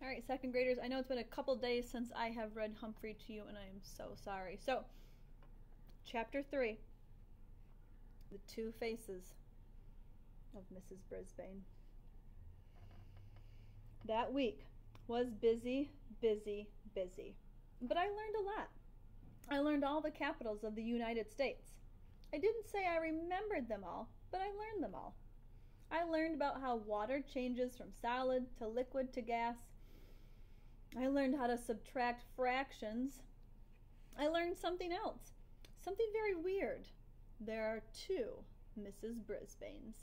All right, second graders, I know it's been a couple days since I have read Humphrey to you, and I am so sorry. So, Chapter 3, The Two Faces of Mrs. Brisbane. That week was busy, busy, busy. But I learned a lot. I learned all the capitals of the United States. I didn't say I remembered them all, but I learned them all. I learned about how water changes from solid to liquid to gas. I learned how to subtract fractions. I learned something else, something very weird. There are two Mrs. Brisbanes.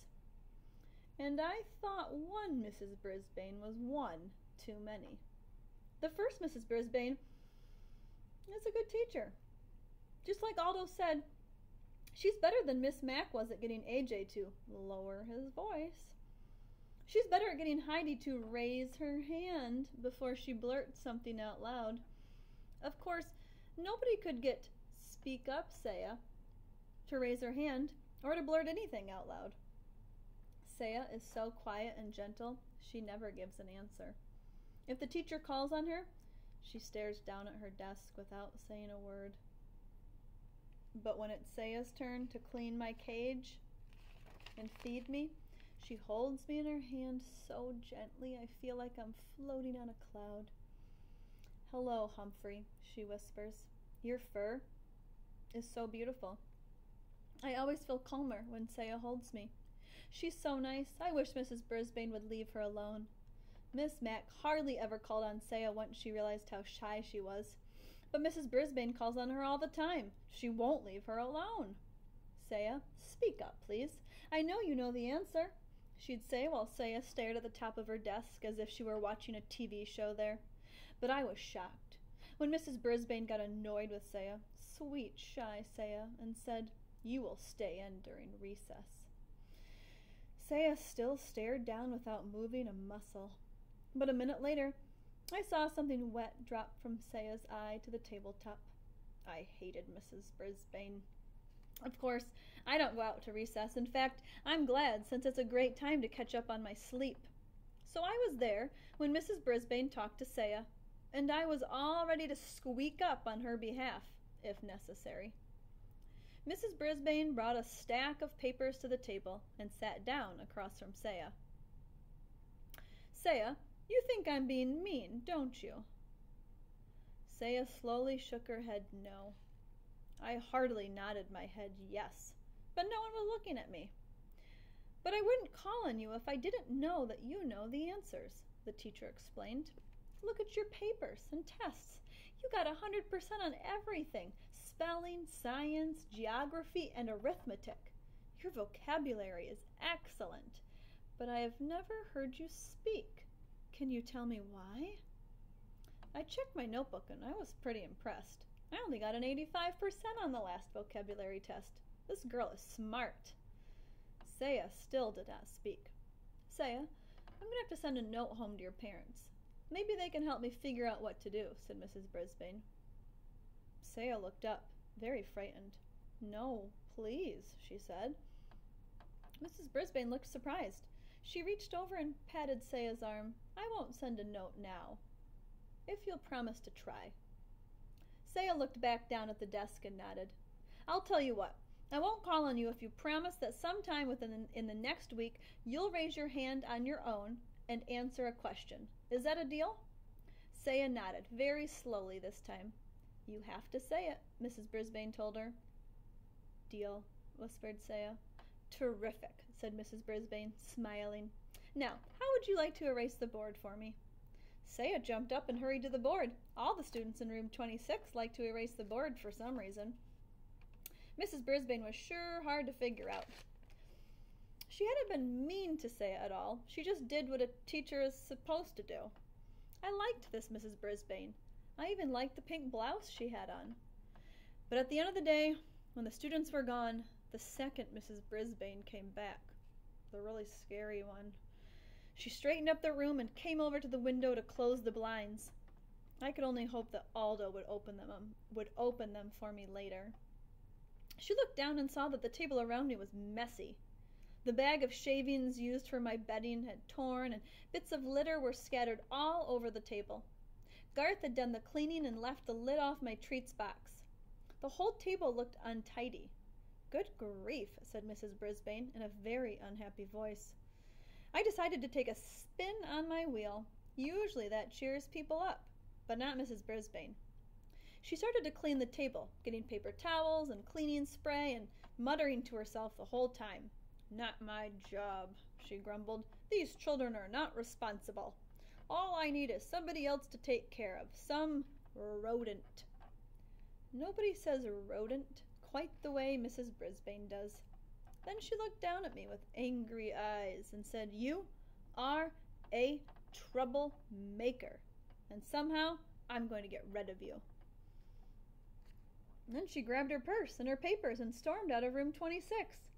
And I thought one Mrs. Brisbane was one too many. The first Mrs. Brisbane is a good teacher. Just like Aldo said, she's better than Miss Mac was at getting AJ to lower his voice. She's better at getting Heidi to raise her hand before she blurts something out loud. Of course, nobody could get Speak Up, Saya to raise her hand or to blurt anything out loud. Saya is so quiet and gentle, she never gives an answer. If the teacher calls on her, she stares down at her desk without saying a word. But when it's Saya's turn to clean my cage and feed me, she holds me in her hand so gently I feel like I'm floating on a cloud. "Hello, Humphrey," she whispers. "Your fur is so beautiful." I always feel calmer when Saya holds me. She's so nice. I wish Mrs. Brisbane would leave her alone. Miss Mac hardly ever called on Saya once she realized how shy she was. But Mrs. Brisbane calls on her all the time. She won't leave her alone. "Saya, speak up, please. I know you know the answer," she'd say while Saya stared at the top of her desk as if she were watching a TV show there. But I was shocked when Mrs. Brisbane got annoyed with Saya, sweet, shy Saya, and said, "You will stay in during recess." Saya still stared down without moving a muscle. But a minute later, I saw something wet drop from Saya's eye to the tabletop. I hated Mrs. Brisbane. Of course, I don't go out to recess. In fact, I'm glad, since it's a great time to catch up on my sleep. So I was there when Mrs. Brisbane talked to Saya, and I was all ready to squeak up on her behalf, if necessary. Mrs. Brisbane brought a stack of papers to the table and sat down across from Saya. "Saya, you think I'm being mean, don't you?" Saya slowly shook her head no. I heartily nodded my head yes, but no one was looking at me. "But I wouldn't call on you if I didn't know that you know the answers," the teacher explained. "Look at your papers and tests. You got 100% on everything: spelling, science, geography, and arithmetic. Your vocabulary is excellent, but I have never heard you speak. Can you tell me why?" I checked my notebook and I was pretty impressed. I only got an 85% on the last vocabulary test. This girl is smart. Saya still did not speak. "Saya, I'm going to have to send a note home to your parents. Maybe they can help me figure out what to do," said Mrs. Brisbane. Saya looked up, very frightened. "No, please," she said. Mrs. Brisbane looked surprised. She reached over and patted Saya's arm. "I won't send a note now, if you'll promise to try." Saya looked back down at the desk and nodded. "I'll tell you what. I won't call on you if you promise that sometime in the next week you'll raise your hand on your own and answer a question. Is that a deal?" Saya nodded, very slowly this time. "You have to say it," Mrs. Brisbane told her. "Deal," whispered Saya. "Terrific," said Mrs. Brisbane, smiling. "Now, how would you like to erase the board for me?" Saya jumped up and hurried to the board. All the students in room 26 liked to erase the board for some reason. Mrs. Brisbane was sure hard to figure out. She hadn't been mean to Saya at all. She just did what a teacher is supposed to do. I liked this Mrs. Brisbane. I even liked the pink blouse she had on. But at the end of the day, when the students were gone, the second Mrs. Brisbane came back. The really scary one. She straightened up the room and came over to the window to close the blinds. I could only hope that Aldo would open them for me later. She looked down and saw that the table around me was messy. The bag of shavings used for my bedding had torn, and bits of litter were scattered all over the table. Garth had done the cleaning and left the lid off my treats box. The whole table looked untidy. "Good grief," said Mrs. Brisbane in a very unhappy voice. I decided to take a spin on my wheel. Usually that cheers people up, but not Mrs. Brisbane. She started to clean the table, getting paper towels and cleaning spray and muttering to herself the whole time. "Not my job," she grumbled. "These children are not responsible. All I need is somebody else to take care of, some rodent." Nobody says rodent quite the way Mrs. Brisbane does. Then she looked down at me with angry eyes and said, "You are a troublemaker, and somehow I'm going to get rid of you." And then she grabbed her purse and her papers and stormed out of room 26.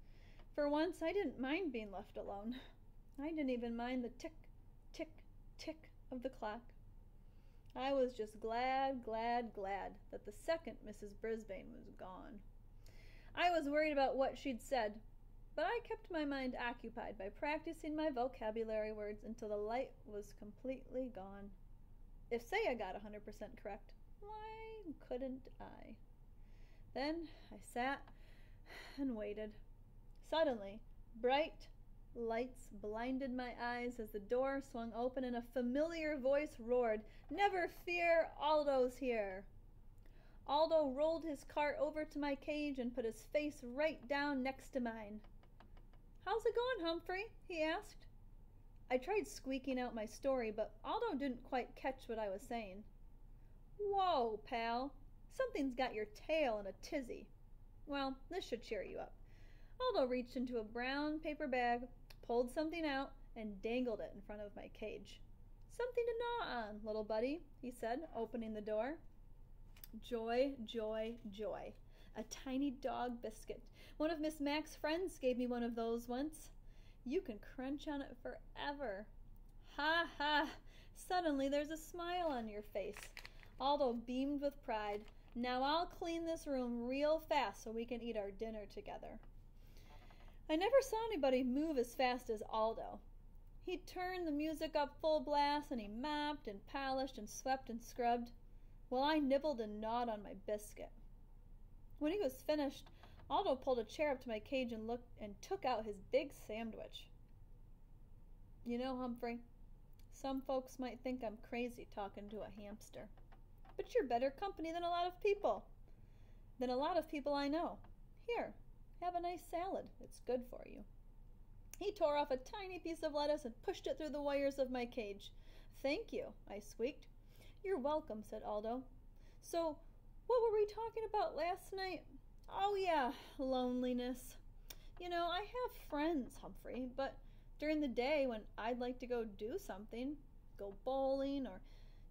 For once, I didn't mind being left alone. I didn't even mind the tick, tick, tick of the clock. I was just glad that the second Mrs. Brisbane was gone. I was worried about what she'd said, but I kept my mind occupied by practicing my vocabulary words until the light was completely gone. If Saya got 100% correct, why couldn't I? Then I sat and waited. Suddenly, bright lights blinded my eyes as the door swung open and a familiar voice roared, "Never fear, Aldo's here." Aldo rolled his cart over to my cage and put his face right down next to mine. "How's it going, Humphrey?" he asked. I tried squeaking out my story, but Aldo didn't quite catch what I was saying. "Whoa, pal, something's got your tail in a tizzy. Well, this should cheer you up." Aldo reached into a brown paper bag, pulled something out, and dangled it in front of my cage. "Something to gnaw on, little buddy," he said, opening the door. Joy, joy, joy. A tiny dog biscuit. One of Miss Mack's friends gave me one of those once. You can crunch on it forever. Ha ha! Suddenly there's a smile on your face. Aldo beamed with pride. "Now I'll clean this room real fast so we can eat our dinner together." I never saw anybody move as fast as Aldo. He turned the music up full blast, and he mopped and polished and swept and scrubbed, while I nibbled and gnawed on my biscuit. When he was finished, Aldo pulled a chair up to my cage and took out his big sandwich. "You know, Humphrey, some folks might think I'm crazy talking to a hamster, but you're better company than a lot of people I know. Here, have a nice salad. It's good for you." He tore off a tiny piece of lettuce and pushed it through the wires of my cage. "Thank you," I squeaked. "You're welcome," said Aldo. "So, what were we talking about last night? Oh yeah, loneliness. You know, I have friends, Humphrey, but during the day when I'd like to go do something, go bowling or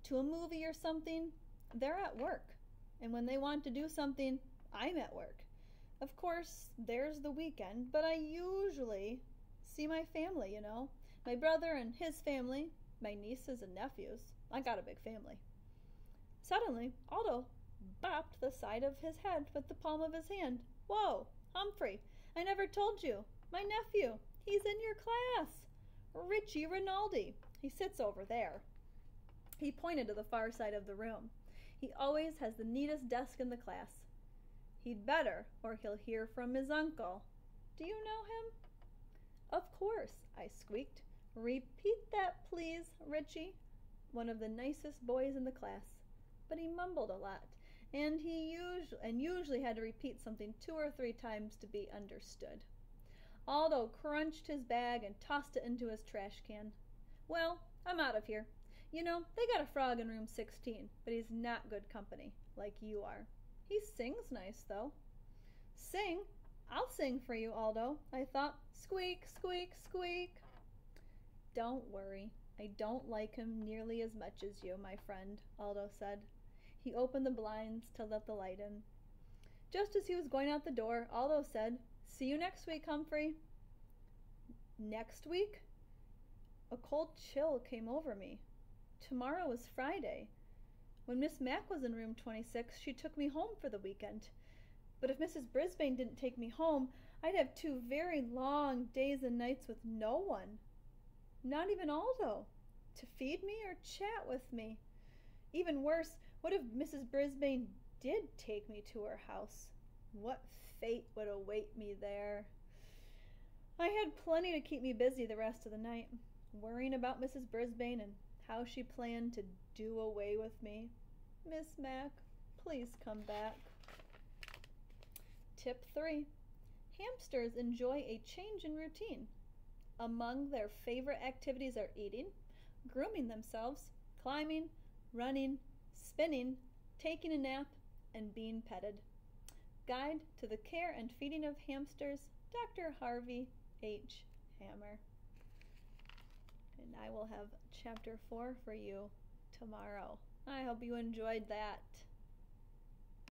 to a movie or something, they're at work. And when they want to do something, I'm at work. Of course, there's the weekend, but I usually see my family, you know. My brother and his family, my nieces and nephews. I got a big family." Suddenly, Aldo bopped the side of his head with the palm of his hand. "Whoa, Humphrey, I never told you. My nephew, he's in your class. Richie Rinaldi. He sits over there." He pointed to the far side of the room. "He always has the neatest desk in the class. He'd better, or he'll hear from his uncle. Do you know him?" "Of course," I squeaked. "Repeat that, please, Richie." One of the nicest boys in the class. But he mumbled a lot, and he usually had to repeat something 2 or 3 times to be understood. Aldo crunched his bag and tossed it into his trash can. "Well, I'm out of here. You know, they got a frog in room 16, but he's not good company, like you are. He sings nice, though." "Sing? I'll sing for you, Aldo," I thought. Squeak, squeak, squeak. "Don't worry. I don't like him nearly as much as you, my friend," Aldo said. He opened the blinds to let the light in. Just as he was going out the door, Aldo said, "See you next week, Humphrey." Next week? A cold chill came over me. Tomorrow was Friday. When Miss Mack was in room 26, she took me home for the weekend. But if Mrs. Brisbane didn't take me home, I'd have 2 very long days and nights with no one, not even Aldo, to feed me or chat with me. Even worse, what if Mrs. Brisbane did take me to her house? What fate would await me there? I had plenty to keep me busy the rest of the night, worrying about Mrs. Brisbane and how she planned to do away with me. Miss Mac, please come back. Tip 3. Hamsters enjoy a change in routine. Among their favorite activities are eating, grooming themselves, climbing, running, spinning, taking a nap, and being petted. Guide to the Care and Feeding of Hamsters, Dr. Harvey H. Hammer. And I will have chapter 4 for you tomorrow. I hope you enjoyed that.